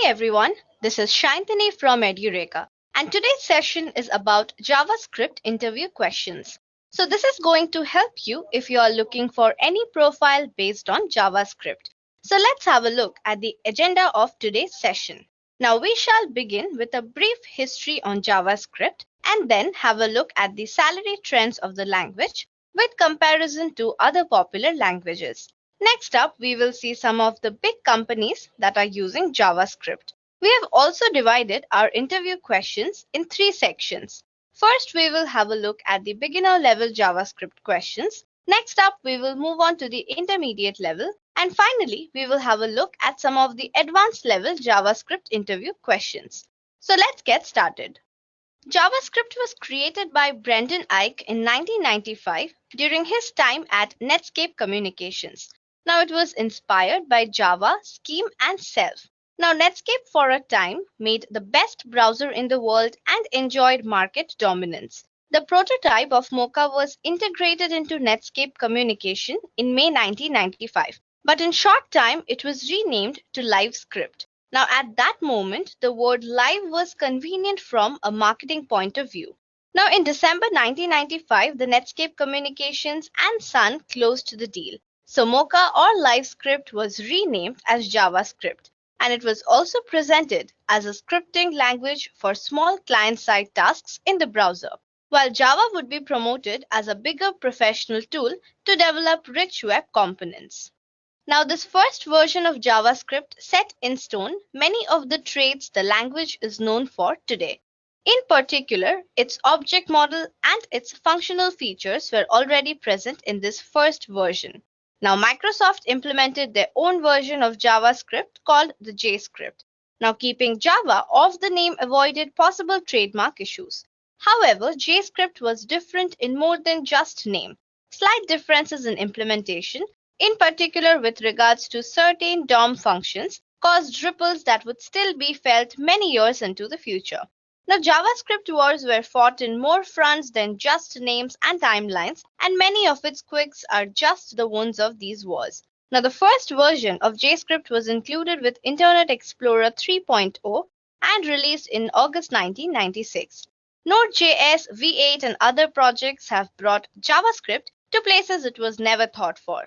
Hi everyone, this is Shantini from Edureka, and today's session is about JavaScript interview questions. So this is going to help you if you are looking for any profile based on JavaScript. So let's have a look at the agenda of today's session. Now we shall begin with a brief history on JavaScript and then have a look at the salary trends of the language with comparison to other popular languages. Next up, we will see some of the big companies that are using JavaScript. We have also divided our interview questions in three sections. First, we will have a look at the beginner level JavaScript questions. Next up, we will move on to the intermediate level. And finally, we will have a look at some of the advanced level JavaScript interview questions. So let's get started. JavaScript was created by Brendan Eich in 1995 during his time at Netscape Communications. Now it was inspired by Java, Scheme, and Self. Now Netscape for a time made the best browser in the world and enjoyed market dominance. The prototype of Mocha was integrated into Netscape Communication in May 1995, but in short time it was renamed to LiveScript. Now at that moment, the word live was convenient from a marketing point of view. Now in December 1995, the Netscape Communications and Sun closed the deal. So Mocha or LiveScript was renamed as JavaScript, and it was also presented as a scripting language for small client-side tasks in the browser, while Java would be promoted as a bigger professional tool to develop rich web components. Now, this first version of JavaScript set in stone many of the traits the language is known for today. In particular, its object model and its functional features were already present in this first version. Now, Microsoft implemented their own version of JavaScript called the JScript. Now, keeping Java off the name avoided possible trademark issues. However, JScript was different in more than just name. Slight differences in implementation, in particular with regards to certain DOM functions, caused ripples that would still be felt many years into the future. Now, JavaScript wars were fought in more fronts than just names and timelines, and many of its quirks are just the wounds of these wars. Now, the first version of JScript was included with Internet Explorer 3.0 and released in August 1996. Node.js, V8, and other projects have brought JavaScript to places it was never thought for.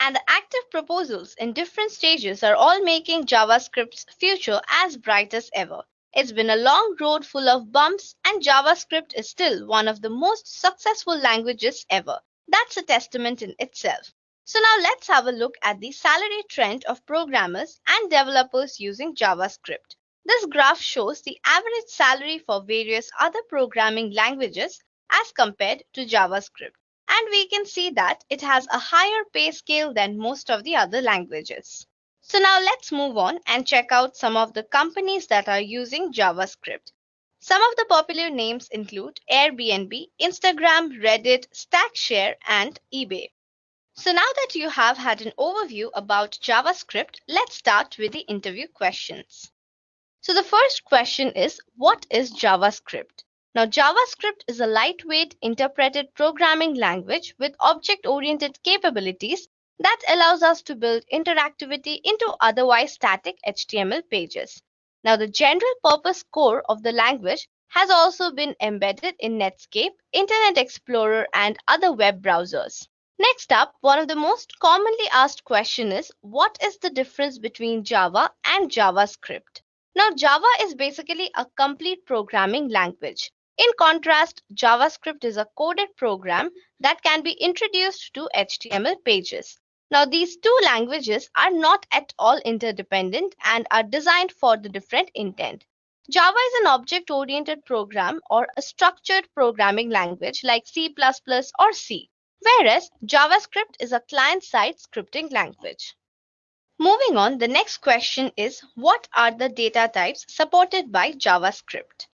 And the active proposals in different stages are all making JavaScript's future as bright as ever. It's been a long road full of bumps, and JavaScript is still one of the most successful languages ever. That's a testament in itself. So now let's have a look at the salary trend of programmers and developers using JavaScript. This graph shows the average salary for various other programming languages as compared to JavaScript. And we can see that it has a higher pay scale than most of the other languages. So now let's move on and check out some of the companies that are using JavaScript. Some of the popular names include Airbnb, Instagram, Reddit, Stackshare, and eBay. So now that you have had an overview about JavaScript, let's start with the interview questions. So the first question is, what is JavaScript? Now, JavaScript is a lightweight interpreted programming language with object-oriented capabilities that allows us to build interactivity into otherwise static HTML pages. Now, the general purpose core of the language has also been embedded in Netscape, Internet Explorer, and other web browsers. Next up, one of the most commonly asked questions is, what is the difference between Java and JavaScript? Now, Java is basically a complete programming language. In contrast, JavaScript is a coded program that can be introduced to HTML pages. Now, these two languages are not at all interdependent and are designed for the different intent. Java is an object-oriented program or a structured programming language like C++ or C, whereas JavaScript is a client-side scripting language. Moving on, the next question is, what are the data types supported by JavaScript?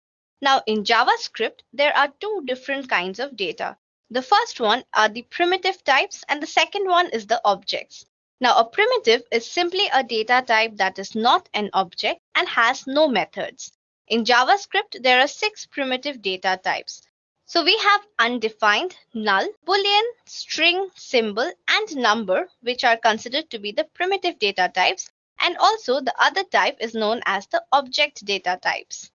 Now, in JavaScript, there are two different kinds of data. The first one are the primitive types, and the second one is the objects. Now, a primitive is simply a data type that is not an object and has no methods. In JavaScript, there are 6 primitive data types. So we have undefined, null, boolean, string, symbol, and number, which are considered to be the primitive data types, and also the other type is known as the object data types.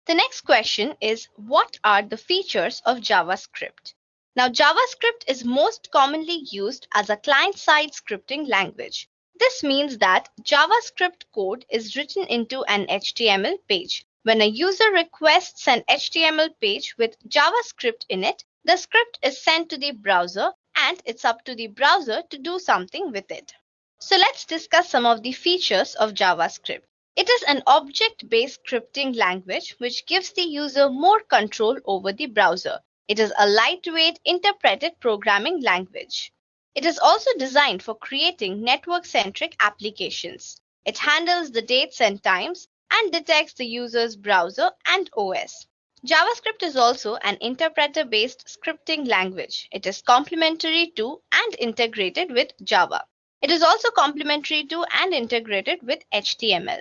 The next question is, what are the features of JavaScript? Now, JavaScript is most commonly used as a client-side scripting language. This means that JavaScript code is written into an HTML page. When a user requests an HTML page with JavaScript in it, the script is sent to the browser and it's up to the browser to do something with it. So let's discuss some of the features of JavaScript. It is an object-based scripting language which gives the user more control over the browser. It is a lightweight, interpreted programming language. It is also designed for creating network-centric applications. It handles the dates and times and detects the user's browser and OS. JavaScript is also an interpreter-based scripting language. It is complementary to and integrated with Java. It is also complementary to and integrated with HTML.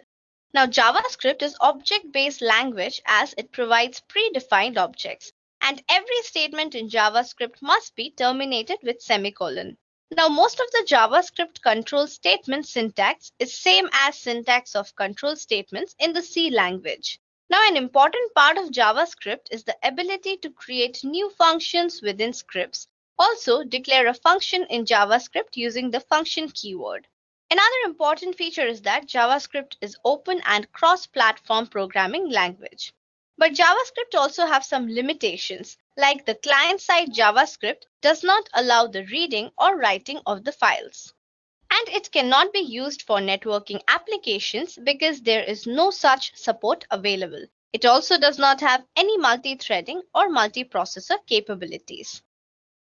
Now, JavaScript is object-based language as it provides predefined objects, and every statement in JavaScript must be terminated with semicolon. Now, most of the JavaScript control statement syntax is same as syntax of control statements in the C language. Now, an important part of JavaScript is the ability to create new functions within scripts. Also, declare a function in JavaScript using the function keyword. Another important feature is that JavaScript is open and cross-platform programming language. But JavaScript also have some limitations, like the client-side JavaScript does not allow the reading or writing of the files. And it cannot be used for networking applications because there is no such support available. It also does not have any multi-threading or multiprocessor capabilities.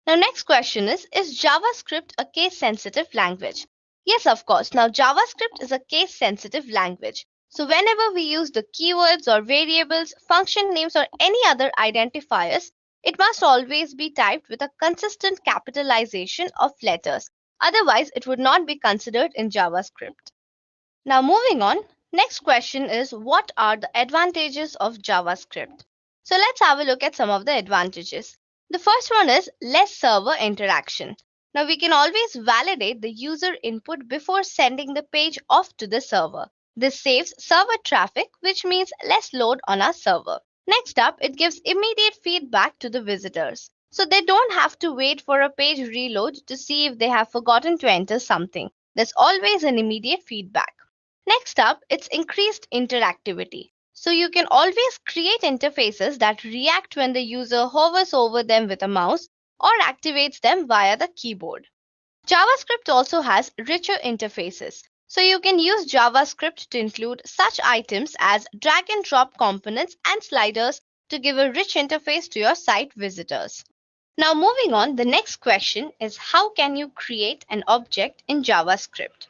Now, next question is JavaScript a case-sensitive language? Yes, of course. Now, JavaScript is a case-sensitive language. So, whenever we use the keywords or variables, function names, or any other identifiers, it must always be typed with a consistent capitalization of letters. Otherwise, it would not be considered in JavaScript. Now, moving on, next question is, what are the advantages of JavaScript? So, let's have a look at some of the advantages. The first one is less server interaction. Now, we can always validate the user input before sending the page off to the server. This saves server traffic, which means less load on our server. Next up, it gives immediate feedback to the visitors. So they don't have to wait for a page reload to see if they have forgotten to enter something. There's always an immediate feedback. Next up, it's increased interactivity. So you can always create interfaces that react when the user hovers over them with a mouse or activates them via the keyboard. JavaScript also has richer interfaces. So you can use JavaScript to include such items as drag and drop components and sliders to give a rich interface to your site visitors. Now, moving on, the next question is, how can you create an object in JavaScript?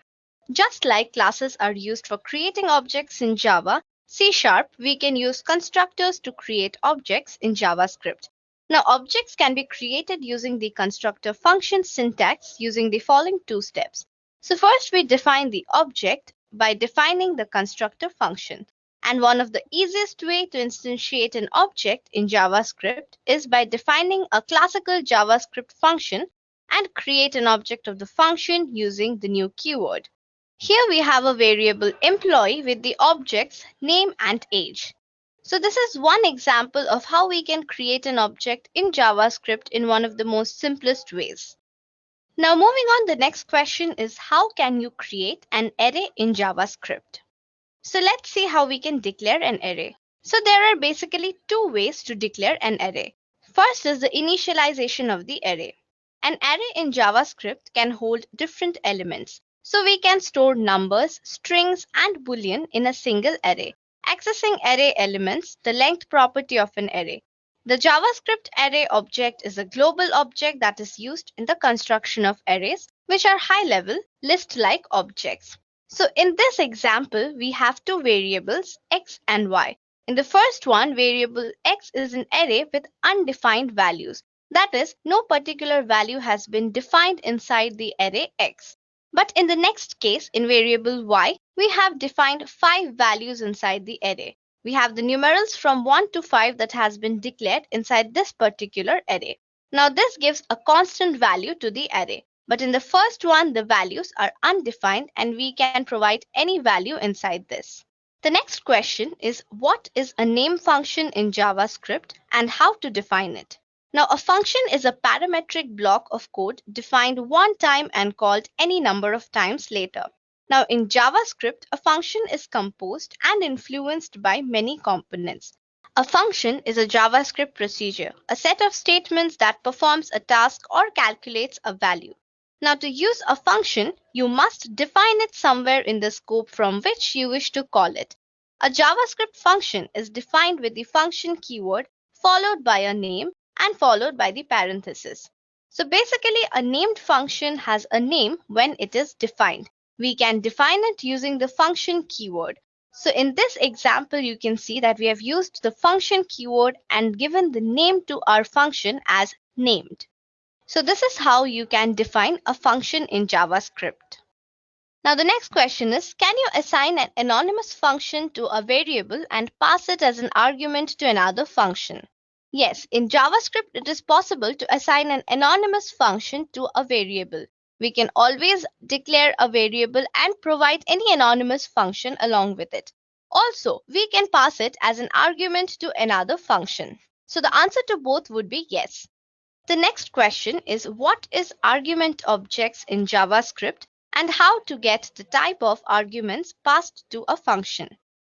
Just like classes are used for creating objects in Java, C#, we can use constructors to create objects in JavaScript. Now, objects can be created using the constructor function syntax using the following two steps. So first, we define the object by defining the constructor function. And one of the easiest way to instantiate an object in JavaScript is by defining a classical JavaScript function and create an object of the function using the new keyword. Here we have a variable employee with the objects name and age. So this is one example of how we can create an object in JavaScript in one of the most simplest ways. Now, moving on, the next question is, how can you create an array in JavaScript? So let's see how we can declare an array. So there are basically two ways to declare an array. First is the initialization of the array. An array in JavaScript can hold different elements. So we can store numbers, strings, and boolean in a single array. Accessing array elements, the length property of an array. The JavaScript array object is a global object that is used in the construction of arrays, which are high-level, list-like objects. So in this example, we have two variables, x and y. In the first one, variable x is an array with undefined values. That is, no particular value has been defined inside the array x. But in the next case, in variable y, we have defined 5 values inside the array. We have the numerals from 1 to 5 that has been declared inside this particular array. Now this gives a constant value to the array. But in the first one, the values are undefined and we can provide any value inside this. The next question is, what is a name function in JavaScript and how to define it? Now, a function is a parametric block of code defined one time and called any number of times later. Now, in JavaScript, a function is composed and influenced by many components. A function is a JavaScript procedure, a set of statements that performs a task or calculates a value. Now, to use a function, you must define it somewhere in the scope from which you wish to call it. A JavaScript function is defined with the function keyword followed by a name and followed by the parenthesis. So basically, a named function has a name when it is defined. We can define it using the function keyword. So in this example, you can see that we have used the function keyword and given the name to our function as named. So this is how you can define a function in JavaScript. Now the next question is, can you assign an anonymous function to a variable and pass it as an argument to another function? Yes, in JavaScript it is possible to assign an anonymous function to a variable. We can always declare a variable and provide any anonymous function along with it. Also, we can pass it as an argument to another function. So the answer to both would be yes. The next question is, what is argument objects in JavaScript and how to get the type of arguments passed to a function?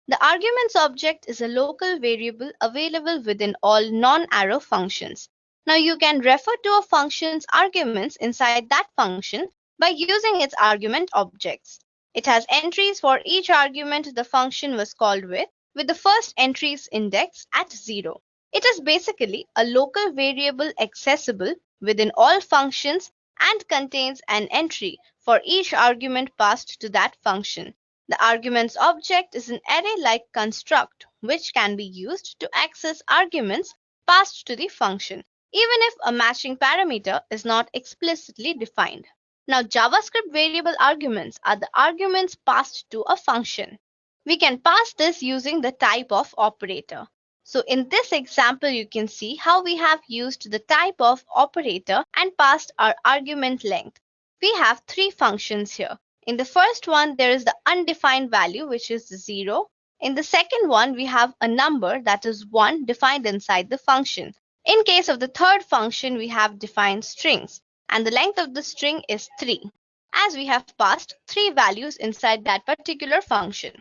The arguments object is a local variable available within all non-arrow functions. Now you can refer to a function's arguments inside that function by using its argument objects. It has entries for each argument the function was called with the first entries indexed at 0. It is basically a local variable accessible within all functions and contains an entry for each argument passed to that function. The arguments object is an array-like construct which can be used to access arguments passed to the function, even if a matching parameter is not explicitly defined. Now, JavaScript variable arguments are the arguments passed to a function. We can pass this using the type of operator. So in this example, you can see how we have used the type of operator and passed our argument length. We have three functions here. In the first one, there is the undefined value, which is 0. In the second one, we have a number that is 1 defined inside the function. In case of the third function, we have defined strings, and the length of the string is 3, as we have passed 3 values inside that particular function.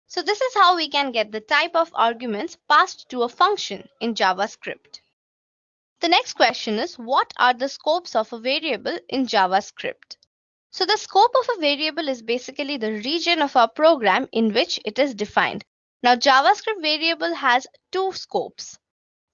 So this is how we can get the type of arguments passed to a function in JavaScript. The next question is, what are the scopes of a variable in JavaScript? So the scope of a variable is basically the region of our program in which it is defined. Now JavaScript variable has two scopes.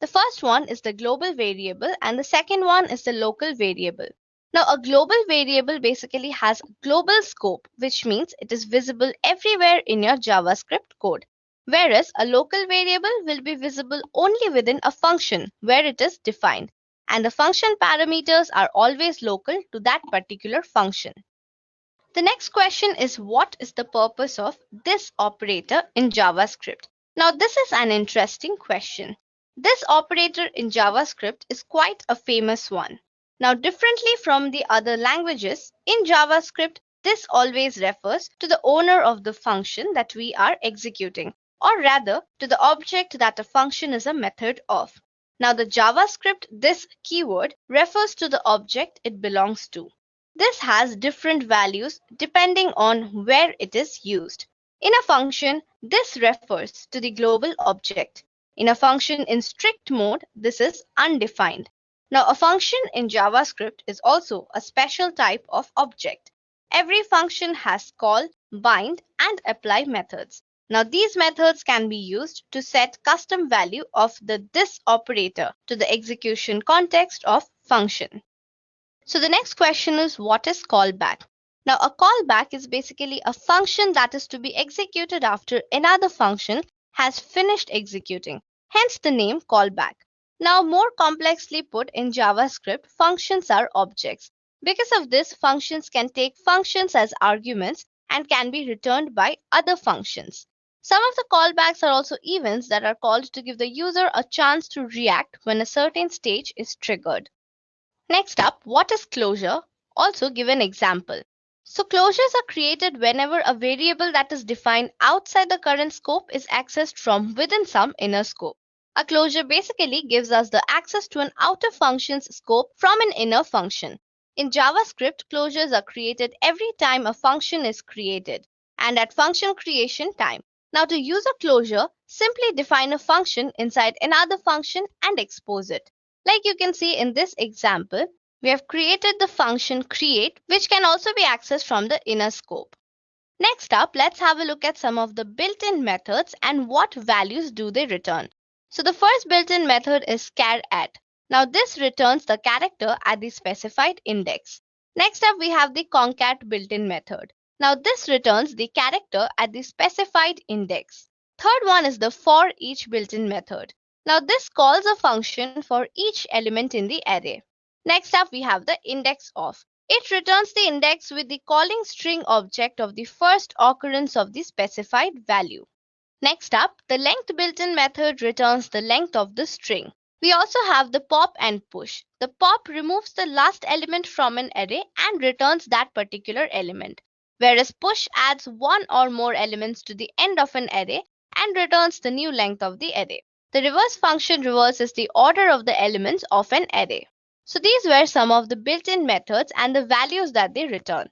The first one is the global variable and the second one is the local variable. Now, a global variable basically has global scope, which means it is visible everywhere in your JavaScript code, whereas a local variable will be visible only within a function where it is defined, and the function parameters are always local to that particular function. The next question is, what is the purpose of this operator in JavaScript? Now, this is an interesting question. This operator in JavaScript is quite a famous one. Now, differently from the other languages, in JavaScript, this always refers to the owner of the function that we are executing, or rather to the object that a function is a method of. Now, the JavaScript this keyword refers to the object it belongs to. This has different values depending on where it is used. In a function, this refers to the global object. In a function in strict mode, this is undefined. Now, a function in JavaScript is also a special type of object. Every function has call, bind, and apply methods. Now, these methods can be used to set custom value of the this operator to the execution context of function. So the next question is, what is callback? Now, a callback is basically a function that is to be executed after another function has finished executing, hence the name callback. Now, more complexly put in JavaScript, functions are objects. Because of this, functions can take functions as arguments and can be returned by other functions. Some of the callbacks are also events that are called to give the user a chance to react when a certain stage is triggered. Next up, what is closure? Also give an example. So closures are created whenever a variable that is defined outside the current scope is accessed from within some inner scope. A closure basically gives us the access to an outer function's scope from an inner function. In JavaScript, closures are created every time a function is created and at function creation time. Now to use a closure, simply define a function inside another function and expose it. Like you can see in this example, we have created the function create, which can also be accessed from the inner scope. Next up, let's have a look at some of the built-in methods and what values do they return. So the first built-in method is char at. Now this returns the character at the specified index. Next up, we have the concat built-in method. Now this returns the character at the specified index. Third one is the for each built-in method. Now this calls a function for each element in the array. Next up, we have the index of. It returns the index with the calling string object of the first occurrence of the specified value. Next up, the length built-in method returns the length of the string. We also have the pop and push. The pop removes the last element from an array and returns that particular element, whereas push adds one or more elements to the end of an array and returns the new length of the array. The reverse function reverses the order of the elements of an array. So these were some of the built-in methods and the values that they return.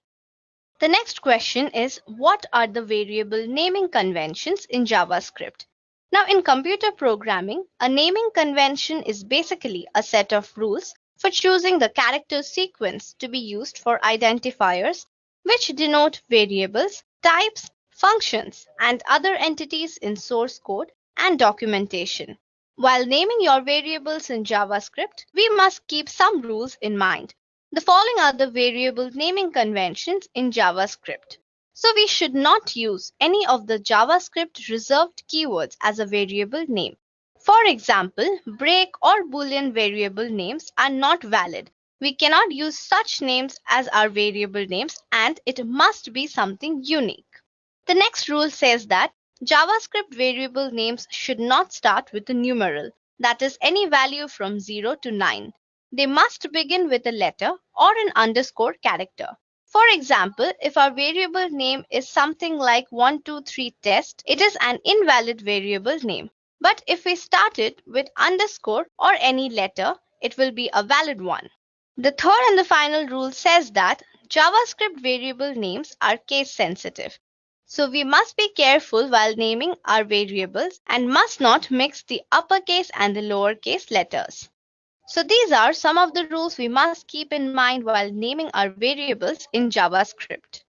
The next question is, what are the variable naming conventions in JavaScript? Now in computer programming, a naming convention is basically a set of rules for choosing the character sequence to be used for identifiers which denote variables, types, functions, and other entities in source code and documentation. While naming your variables in JavaScript, we must keep some rules in mind. The following are the variable naming conventions in JavaScript. So we should not use any of the JavaScript reserved keywords as a variable name. For example, break or boolean variable names are not valid. We cannot use such names as our variable names, and it must be something unique. The next rule says that JavaScript variable names should not start with a numeral, that is, any value from 0 to 9. They must begin with a letter or an underscore character. For example, if our variable name is something like 123 test, it is an invalid variable name. But if we start it with underscore or any letter, it will be a valid one. The third and the final rule says that JavaScript variable names are case sensitive. So we must be careful while naming our variables and must not mix the uppercase and the lowercase letters. So these are some of the rules we must keep in mind while naming our variables in JavaScript.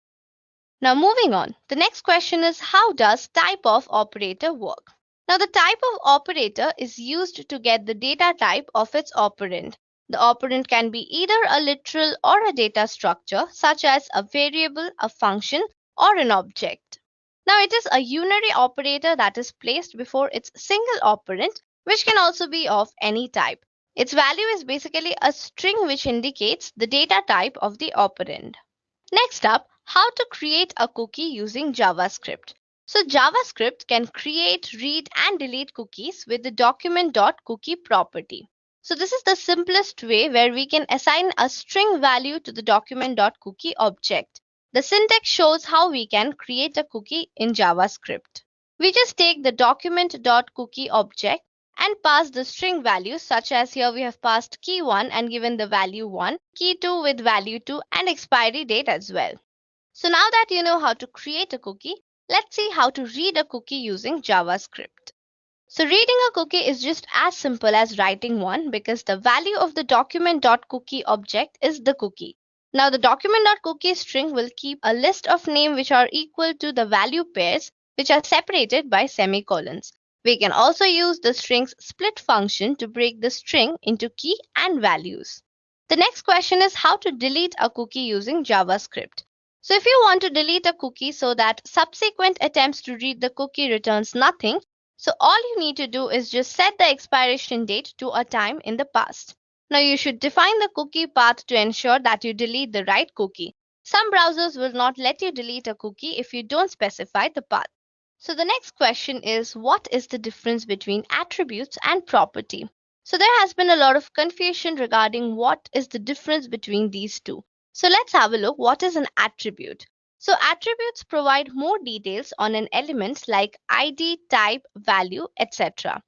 Now moving on, the next question is, how does type of operator work? Now the type of operator is used to get the data type of its operand. The operand can be either a literal or a data structure, such as a variable, a function, or an object. Now it is a unary operator that is placed before its single operand, which can also be of any type. Its value is basically a string which indicates the data type of the operand. Next up, how to create a cookie using JavaScript. So JavaScript can create, read, and delete cookies with the document.cookie property. So this is the simplest way where we can assign a string value to the document.cookie object. The syntax shows how we can create a cookie in JavaScript. We just take the document.cookie object and pass the string values, such as here we have passed key 1 and given the value 1, key 2 with value 2, and expiry date as well. So now that you know how to create a cookie, let's see how to read a cookie using JavaScript. So reading a cookie is just as simple as writing one, because the value of the document.cookie object is the cookie. Now the document.cookie string will keep a list of names which are equal to the value pairs which are separated by semicolons. We can also use the string's split function to break the string into key and values. The next question is how to delete a cookie using JavaScript. So if you want to delete a cookie so that subsequent attempts to read the cookie returns nothing, so all you need to do is just set the expiration date to a time in the past. Now you should define the cookie path to ensure that you delete the right cookie. Some browsers will not let you delete a cookie if you don't specify the path. So the next question is, what is the difference between attributes and property? So there has been a lot of confusion regarding what is the difference between these two. So let's have a look what is an attribute. So attributes provide more details on an element like ID, type, value, etc.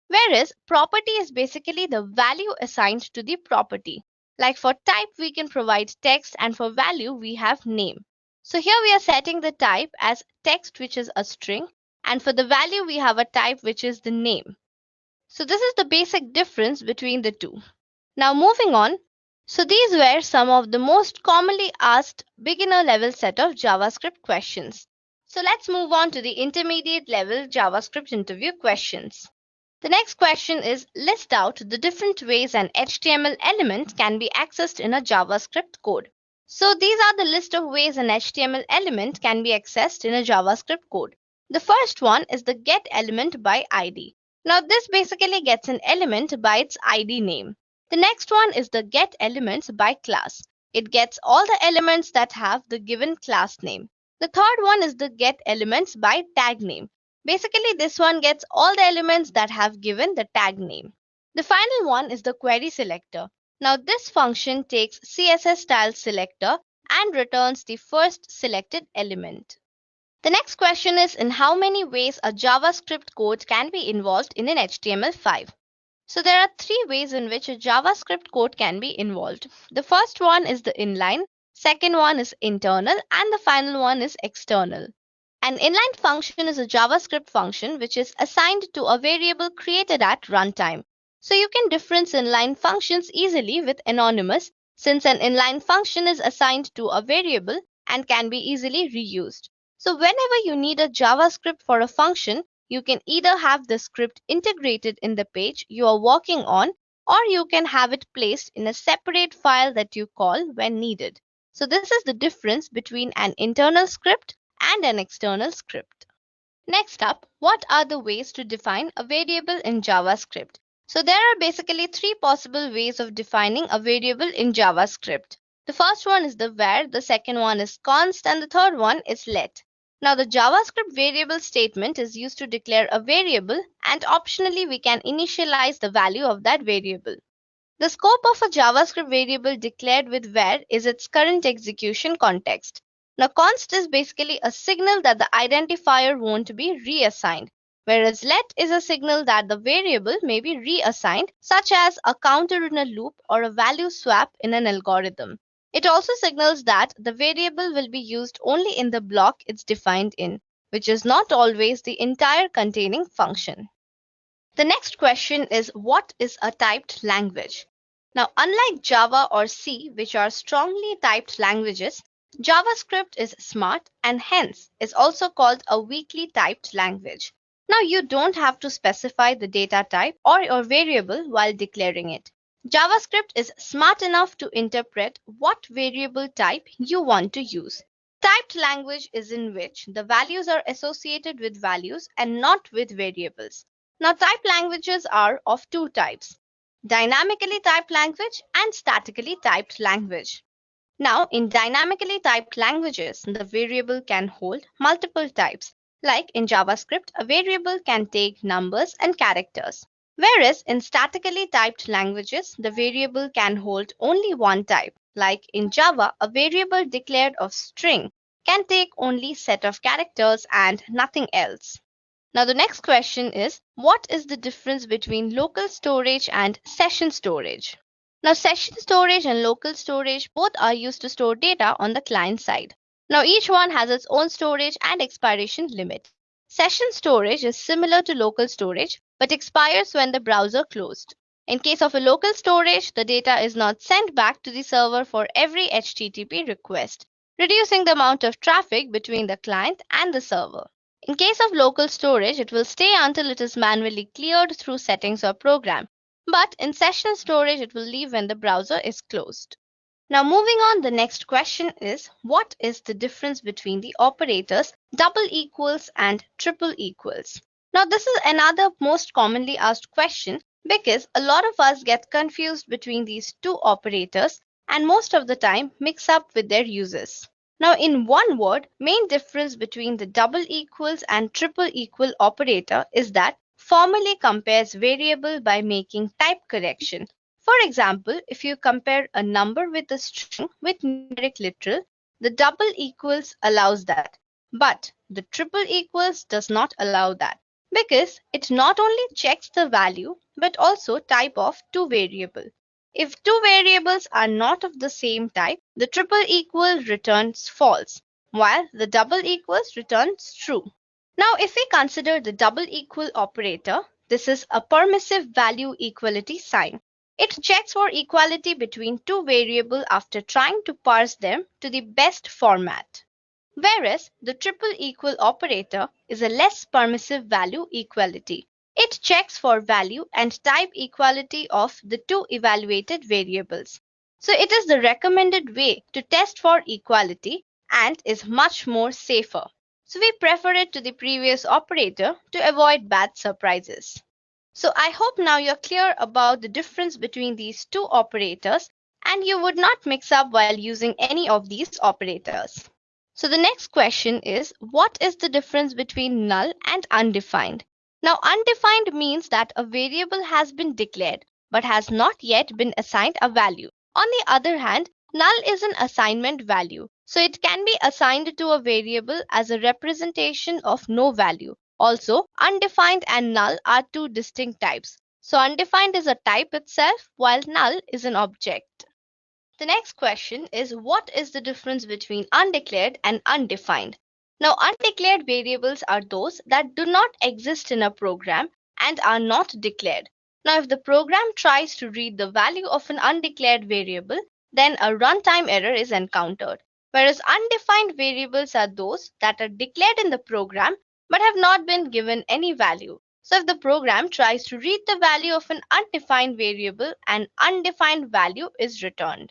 Whereas property is basically the value assigned to the property. Like for type, we can provide text, and for value, we have name. So here we are setting the type as text, which is a string, and for the value, we have a type which is the name. So this is the basic difference between the two. Now moving on. So these were some of the most commonly asked beginner level set of JavaScript questions. So let's move on to the intermediate level JavaScript interview questions. The next question is list out the different ways an HTML element can be accessed in a JavaScript code. So these are the list of ways an HTML element can be accessed in a JavaScript code. The first one is the get element by ID. Now this basically gets an element by its ID name. The next one is the get elements by class. It gets all the elements that have the given class name. The third one is the get elements by tag name. Basically, this one gets all the elements that have given the tag name. The final one is the query selector. Now, this function takes CSS style selector and returns the first selected element. The next question is in how many ways a JavaScript code can be involved in an HTML5. So there are three ways in which a JavaScript code can be involved. The first one is the inline, second one is internal, and the final one is external. An inline function is a JavaScript function which is assigned to a variable created at runtime. So you can difference inline functions easily with anonymous since an inline function is assigned to a variable and can be easily reused. So whenever you need a JavaScript for a function, you can either have the script integrated in the page you are working on, or you can have it placed in a separate file that you call when needed. So this is the difference between an internal script and an external script. Next up, what are the ways to define a variable in JavaScript? So there are basically three possible ways of defining a variable in JavaScript. The first one is the var, the second one is const, and the third one is let. Now the JavaScript variable statement is used to declare a variable, and optionally we can initialize the value of that variable. The scope of a JavaScript variable declared with var is its current execution context. Now, const is basically a signal that the identifier won't be reassigned, whereas let is a signal that the variable may be reassigned, such as a counter in a loop or a value swap in an algorithm. It also signals that the variable will be used only in the block it's defined in, which is not always the entire containing function. The next question is what is a typed language? Now, unlike Java or C, which are strongly typed languages, JavaScript is smart and hence is also called a weakly typed language. Now you don't have to specify the data type or your variable while declaring it. JavaScript is smart enough to interpret what variable type you want to use. Typed language is in which the values are associated with values and not with variables. Now typed languages are of two types: dynamically typed language and statically typed language. Now, in dynamically typed languages, the variable can hold multiple types. Like in JavaScript, a variable can take numbers and characters. Whereas in statically typed languages, the variable can hold only one type. Like in Java, a variable declared of string can take only set of characters and nothing else. Now, the next question is, what is the difference between local storage and session storage? Now, session storage and local storage both are used to store data on the client side. Now, each one has its own storage and expiration limit. Session storage is similar to local storage but expires when the browser closed. In case of a local storage, the data is not sent back to the server for every HTTP request, reducing the amount of traffic between the client and the server. In case of local storage, it will stay until it is manually cleared through settings or program. But in session storage, it will leave when the browser is closed. Now moving on, the next question is, what is the difference between the operators double equals and triple equals? Now this is another most commonly asked question because a lot of us get confused between these two operators and most of the time mix up with their uses. Now in one word, main difference between the double equals and triple equal operator is that formally compares variable by making type correction. For example, if you compare a number with a string with numeric literal, the double equals allows that, but the triple equals does not allow that because it not only checks the value but also type of two variable. If two variables are not of the same type, the triple equal returns false, while the double equals returns true. Now, if we consider the double equal operator, this is a permissive value equality sign. It checks for equality between two variables after trying to parse them to the best format. Whereas the triple equal operator is a less permissive value equality. It checks for value and type equality of the two evaluated variables. So it is the recommended way to test for equality and is much more safer. So we prefer it to the previous operator to avoid bad surprises. So I hope now you're clear about the difference between these two operators and you would not mix up while using any of these operators. So the next question is, what is the difference between null and undefined? Now, undefined means that a variable has been declared but has not yet been assigned a value. On the other hand, null is an assignment value, so it can be assigned to a variable as a representation of no value. Also, undefined and null are two distinct types. So undefined is a type itself, while null is an object. The next question is, what is the difference between undeclared and undefined? Now, undeclared variables are those that do not exist in a program and are not declared. Now, if the program tries to read the value of an undeclared variable, then a runtime error is encountered. Whereas undefined variables are those that are declared in the program but have not been given any value. So if the program tries to read the value of an undefined variable, an undefined value is returned.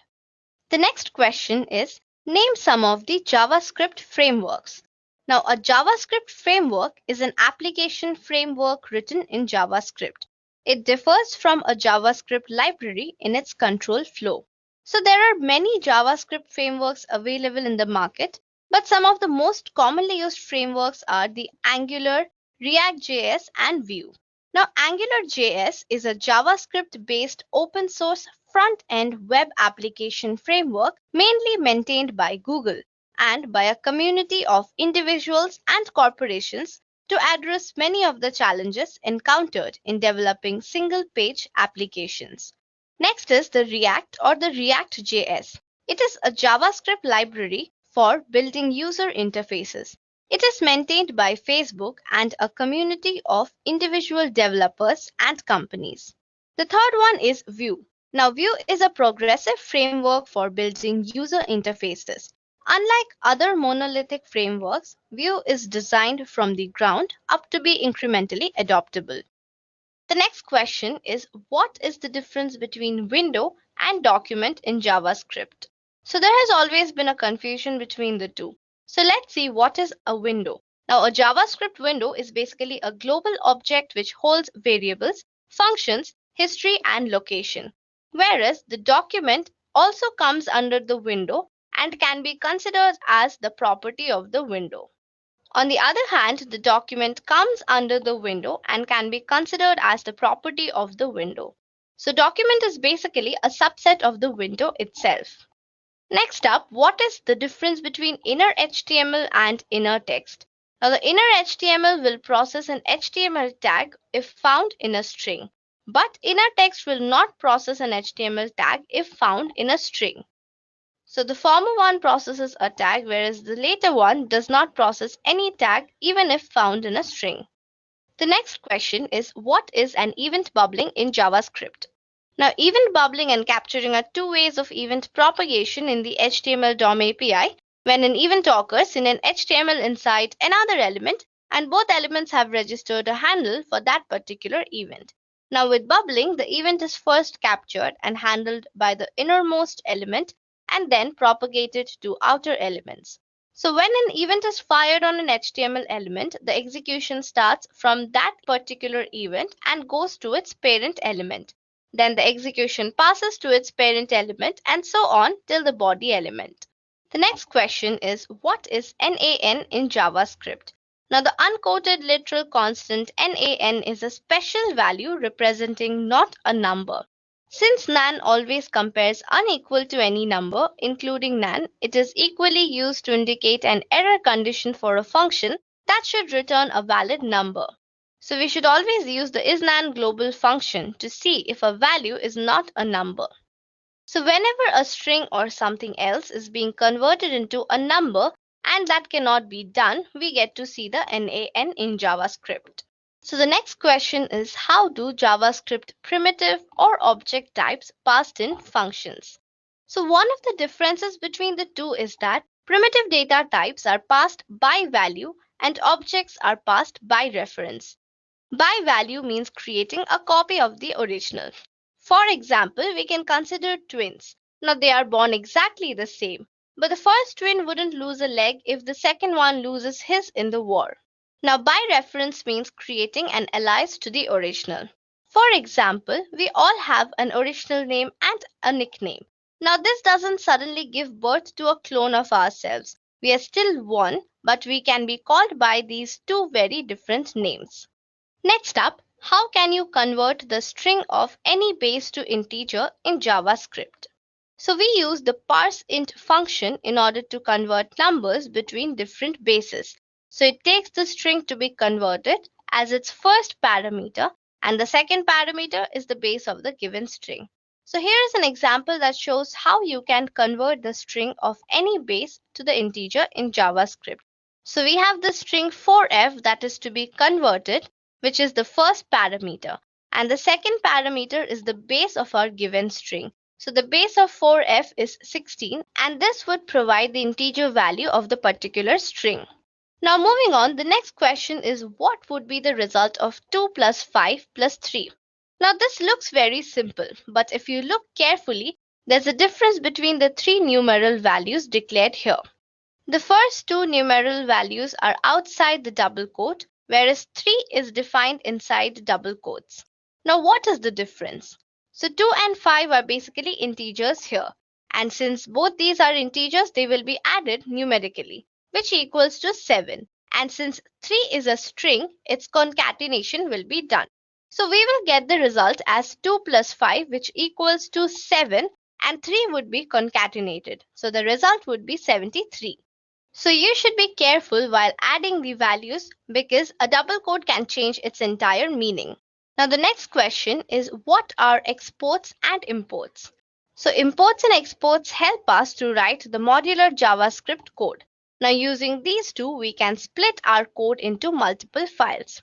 The next question is, name some of the JavaScript frameworks. Now, a JavaScript framework is an application framework written in JavaScript. It differs from a JavaScript library in its control flow. So there are many JavaScript frameworks available in the market, but some of the most commonly used frameworks are the Angular, React.js, and Vue. Now, AngularJS is a JavaScript-based open source front-end web application framework mainly maintained by Google and by a community of individuals and corporations to address many of the challenges encountered in developing single-page applications. Next is the React or the React.js. It is a JavaScript library for building user interfaces. It is maintained by Facebook and a community of individual developers and companies. The third one is Vue. Now, Vue is a progressive framework for building user interfaces. Unlike other monolithic frameworks, Vue is designed from the ground up to be incrementally adoptable. The next question is, what is the difference between window and document in JavaScript? So there has always been a confusion between the two. So let's see what is a window. Now, a JavaScript window is basically a global object which holds variables, functions, history, and location. Whereas the document also comes under the window and can be considered as the property of the window. On the other hand, the document comes under the window and can be considered as the property of the window. So document is basically a subset of the window itself. Next up, what is the difference between inner HTML and inner text? Now, the inner HTML will process an HTML tag if found in a string, but inner text will not process an HTML tag if found in a string. So the former one processes a tag, whereas the later one does not process any tag even if found in a string. The next question is, what is an event bubbling in JavaScript? Now, event bubbling and capturing are two ways of event propagation in the HTML DOM API when an event occurs in an HTML inside another element and both elements have registered a handle for that particular event. Now, with bubbling, the event is first captured and handled by the innermost element and then propagated to outer elements. So when an event is fired on an HTML element, the execution starts from that particular event and goes to its parent element. Then the execution passes to its parent element and so on till the body element. The next question is, what is NaN in JavaScript? Now, the unquoted literal constant NaN is a special value representing not a number. Since nan always compares unequal to any number, including nan, it is equally used to indicate an error condition for a function that should return a valid number. So we should always use the isNan global function to see if a value is not a number. So whenever a string or something else is being converted into a number and that cannot be done, we get to see the NaN in JavaScript. So the next question is, how do JavaScript primitive or object types passed in functions? So one of the differences between the two is that primitive data types are passed by value and objects are passed by reference. By value means creating a copy of the original. For example, we can consider twins. Now they are born exactly the same, but the first twin wouldn't lose a leg if the second one loses his in the war. Now by reference means creating an alias to the original. For example, we all have an original name and a nickname. Now this doesn't suddenly give birth to a clone of ourselves. We are still one, but we can be called by these two very different names. Next up, how can you convert the string of any base to integer in JavaScript? So we use the parseInt function in order to convert numbers between different bases. So it takes the string to be converted as its first parameter, and the second parameter is the base of the given string. So here is an example that shows how you can convert the string of any base to the integer in JavaScript. So we have the string 4f that is to be converted, which is the first parameter, and the second parameter is the base of our given string. So the base of 4f is 16, and this would provide the integer value of the particular string. Now moving on, the next question is, what would be the result of 2 plus 5 plus 3? Now this looks very simple, but if you look carefully, there's a difference between the three numeral values declared here. The first two numeral values are outside the double quote, whereas 3 is defined inside double quotes. Now what is the difference? So 2 and 5 are basically integers here, and since both these are integers, they will be added numerically, which equals to 7. And since 3 is a string, its concatenation will be done. So we will get the result as 2 plus 5, which equals to 7, and 3 would be concatenated. So the result would be 73. So you should be careful while adding the values because a double quote can change its entire meaning. Now the next question is, what are exports and imports? So imports and exports help us to write the modular JavaScript code. Now using these two, we can split our code into multiple files.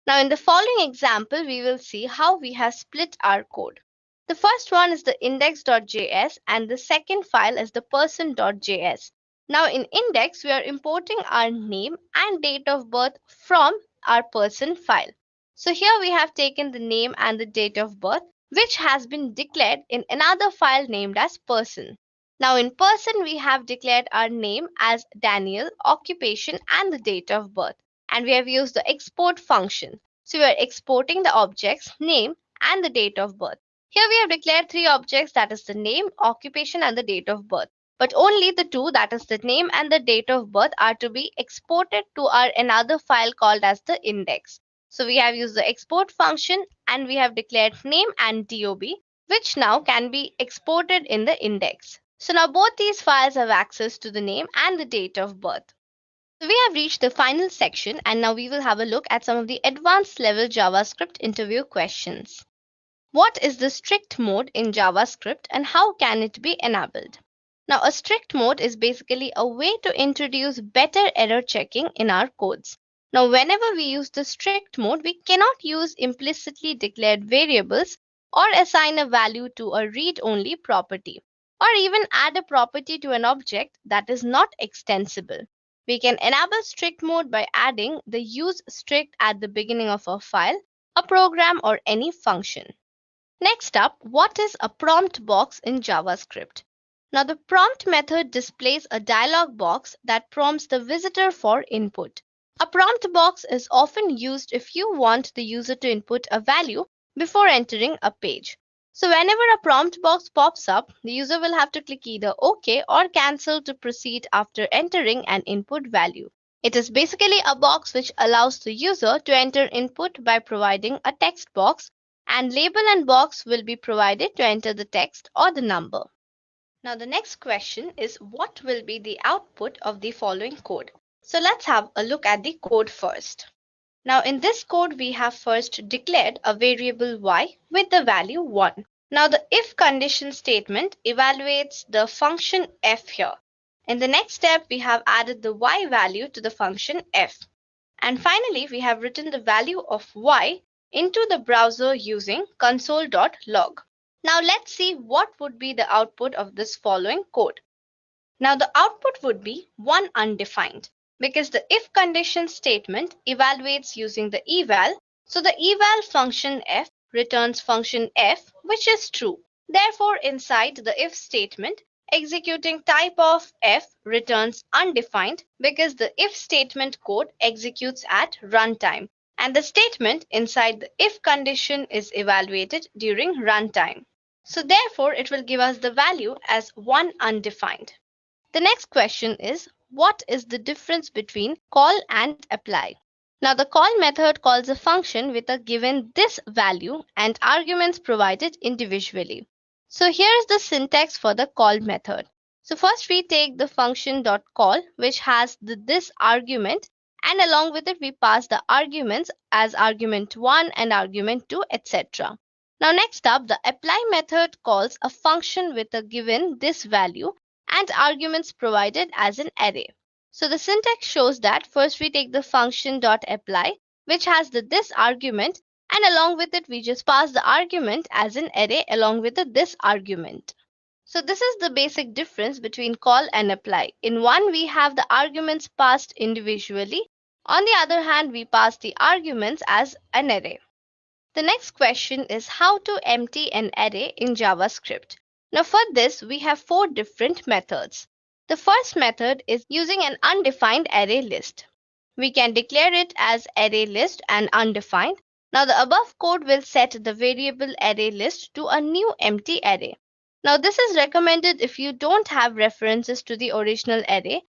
Now in the following example, we will see how we have split our code. The first one is the index.js and the second file is the person.js. Now in index, we are importing our name and date of birth from our person file. So here we have taken the name and the date of birth, which has been declared in another file named as person. Now in person, we have declared our name as Daniel, occupation, and the date of birth. And we have used the export function. So we are exporting the objects name and the date of birth. Here we have declared three objects, that is the name, occupation, and the date of birth. But only the two, that is the name and the date of birth, are to be exported to our another file called as the index. So we have used the export function and we have declared name and DOB, which now can be exported in the index. So now both these files have access to the name and the date of birth. So we have reached the final section and now we will have a look at some of the advanced level JavaScript interview questions. What is the strict mode in JavaScript and how can it be enabled? Now, a strict mode is basically a way to introduce better error checking in our codes. Now, whenever we use the strict mode, we cannot use implicitly declared variables or assign a value to a read-only property, or even add a property to an object that is not extensible. We can enable strict mode by adding the use strict at the beginning of a file, a program, or any function. Next up, what is a prompt box in JavaScript? Now, the prompt method displays a dialog box that prompts the visitor for input. A prompt box is often used if you want the user to input a value before entering a page. So whenever a prompt box pops up, the user will have to click either OK or cancel to proceed after entering an input value. It is basically a box which allows the user to enter input by providing a text box and label and box will be provided to enter the text or the number. Now the next question is what will be the output of the following code? So let's have a look at the code first. Now in this code we have first declared a variable y with the value 1. Now the if condition statement evaluates the function f here. In the next step we have added the y value to the function f. And finally we have written the value of y into the browser using console.log. Now let's see what would be the output of this following code. Now the output would be 1 undefined because the if condition statement evaluates using the eval. So the eval function f returns function f which is true. Therefore inside the if statement executing type of f returns undefined because the if statement code executes at runtime and the statement inside the if condition is evaluated during runtime. So therefore it will give us the value as 1 undefined. The next question is what is the difference between call and apply? Now the call method calls a function with a given this value and arguments provided individually. So here is the syntax for the call method. So first we take the function.call which has this argument and along with it we pass the arguments as argument 1 and argument 2 etc. Now next up the apply method calls a function with a given this value and arguments provided as an array. So the syntax shows that first we take the function.apply which has this argument and along with it we just pass the argument as an array along with this argument. So this is the basic difference between call and apply. In one we have the arguments passed individually. On the other hand we pass the arguments as an array. The next question is how to empty an array in JavaScript. Now for this we have 4 different methods. The first method is using an undefined array list. We can declare it as array list and undefined. Now the above code will set the variable array list to a new empty array. Now this is recommended if you don't have references to the original array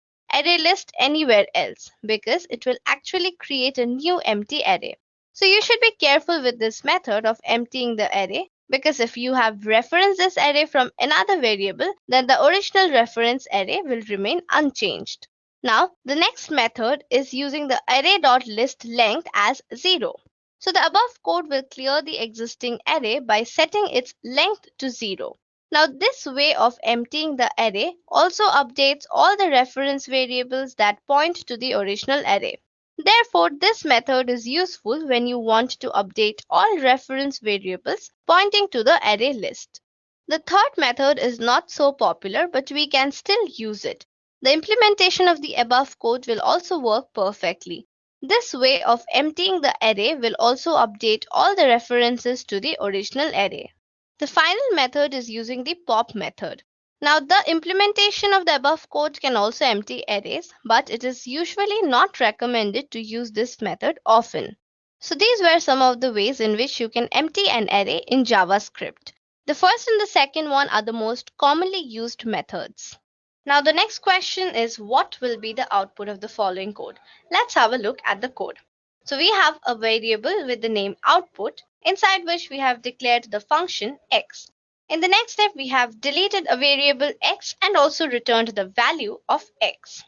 list anywhere else because it will actually create a new empty array. So you should be careful with this method of emptying the array because if you have referenced this array from another variable, then the original reference array will remain unchanged. Now, the next method is using the array.list length as 0. So the above code will clear the existing array by setting its length to 0. Now, this way of emptying the array also updates all the reference variables that point to the original array. Therefore, this method is useful when you want to update all reference variables pointing to the array list. The third method is not so popular, but we can still use it. The implementation of the above code will also work perfectly. This way of emptying the array will also update all the references to the original array. The final method is using the pop method. Now, the implementation of the above code can also empty arrays, but it is usually not recommended to use this method often. So these were some of the ways in which you can empty an array in JavaScript. The first and the second one are the most commonly used methods. Now the next question is what will be the output of the following code? Let's have a look at the code. So we have a variable with the name output inside which we have declared the function x. In the next step, we have deleted a variable x and also returned the value of x.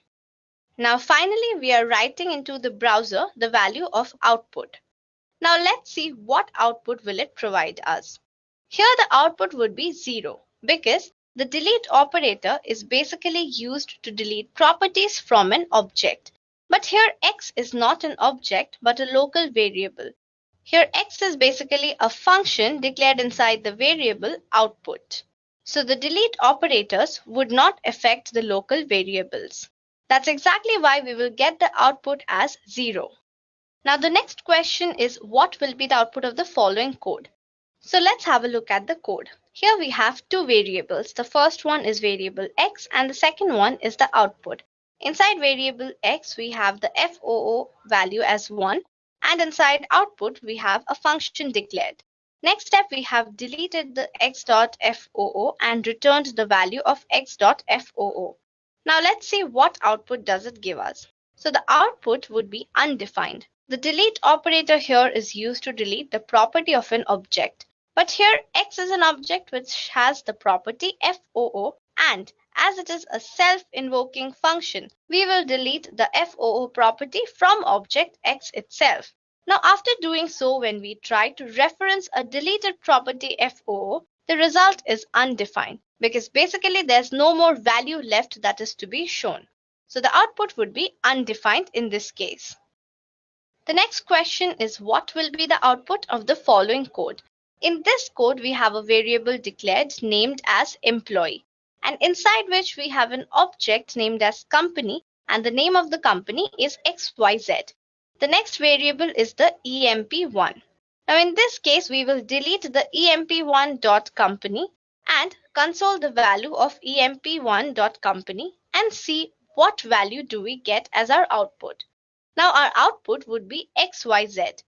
Now finally, we are writing into the browser the value of output. Now let's see what output will it provide us. Here the output would be 0 because the delete operator is basically used to delete properties from an object. But here x is not an object but a local variable. Here x is basically a function declared inside the variable output. So the delete operators would not affect the local variables. That's exactly why we will get the output as 0. Now the next question is what will be the output of the following code? So let's have a look at the code. Here we have 2 variables. The first one is variable x and the second one is the output. Inside variable x we have the FOO value as 1. And inside output, we have a function declared. Next step, we have deleted the x.foo and returned the value of x.foo. Now let's see what output does it give us. So the output would be undefined The delete operator here is used to delete the property of an object. But here X is an object which has the property FOO, and as it is a self-invoking function, we will delete the FOO property from object X itself. Now after doing so, when we try to reference a deleted property FOO, the result is undefined because basically there's no more value left that is to be shown. So the output would be undefined in this case. The next question is what will be the output of the following code? In this code, we have a variable declared named as employee, and inside which we have an object named as company, and the name of the company is XYZ. The next variable is the emp1. Now in this case, we will delete the emp1.company and console the value of emp1.company and see what value do we get as our output. Now our output would be XYZ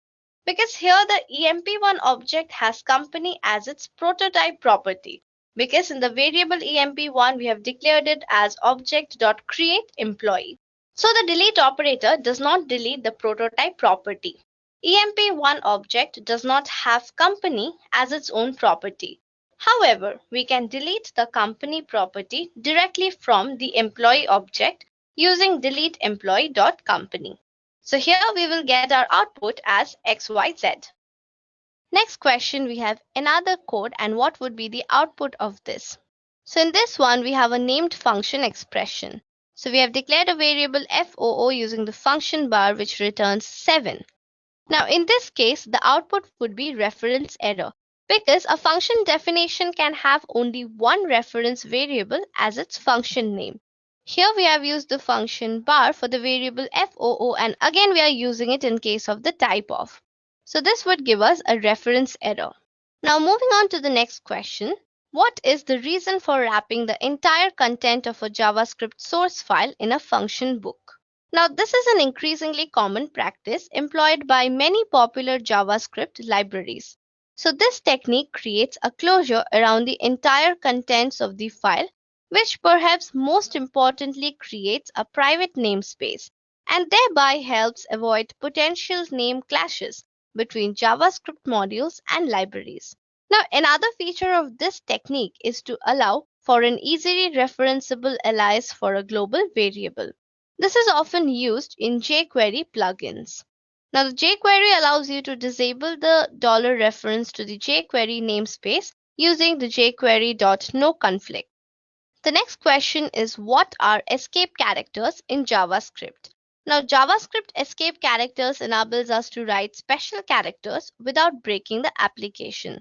because here the emp1 object has company as its prototype property, because in the variable emp1 we have declared it as object.createEmployee. So the delete operator does not delete the prototype property. emp1 object does not have company as its own property. However, we can delete the company property directly from the employee object using deleteEmployee.company. So here we will get our output as XYZ. Next question, we have another code, and what would be the output of this? So in this one, we have a named function expression. So we have declared a variable FOO using the function bar which returns 7. Now in this case, the output would be reference error because a function definition can have only one reference variable as its function name. Here we have used the function bar for the variable FOO, and again we are using it in case of the type of. So this would give us a reference error. Now moving on to the next question. What is the reason for wrapping the entire content of a JavaScript source file in a function book? Now this is an increasingly common practice employed by many popular JavaScript libraries. So this technique creates a closure around the entire contents of the file, which perhaps most importantly creates a private namespace and thereby helps avoid potential name clashes between JavaScript modules and libraries. Now, another feature of this technique is to allow for an easily referenceable alias for a global variable. This is often used in jQuery plugins. Now, the jQuery allows you to disable the $reference to the jQuery namespace using the jQuery.noConflict. The next question is what are escape characters in JavaScript? Now, JavaScript escape characters enables us to write special characters without breaking the application.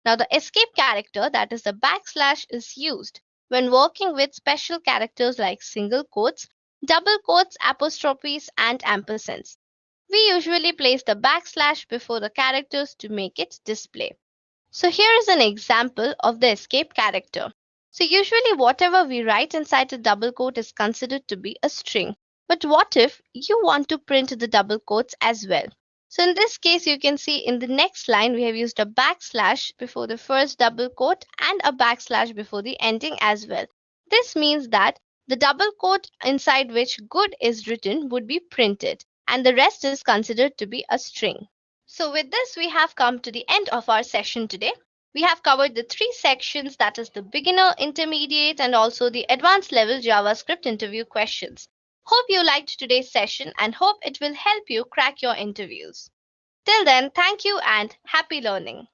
Now, the escape character, that is the backslash, is used when working with special characters like single quotes, double quotes, apostrophes, and ampersands. We usually place the backslash before the characters to make it display. So here is an example of the escape character. So usually whatever we write inside a double quote is considered to be a string. But what if you want to print the double quotes as well? So in this case, you can see in the next line, we have used a backslash before the first double quote and a backslash before the ending as well. This means that the double quote inside which good is written would be printed, and the rest is considered to be a string. So with this, we have come to the end of our session today. We have covered the three sections, that is the beginner, intermediate, and also the advanced level JavaScript interview questions. Hope you liked today's session and hope it will help you crack your interviews. Till then, thank you and happy learning.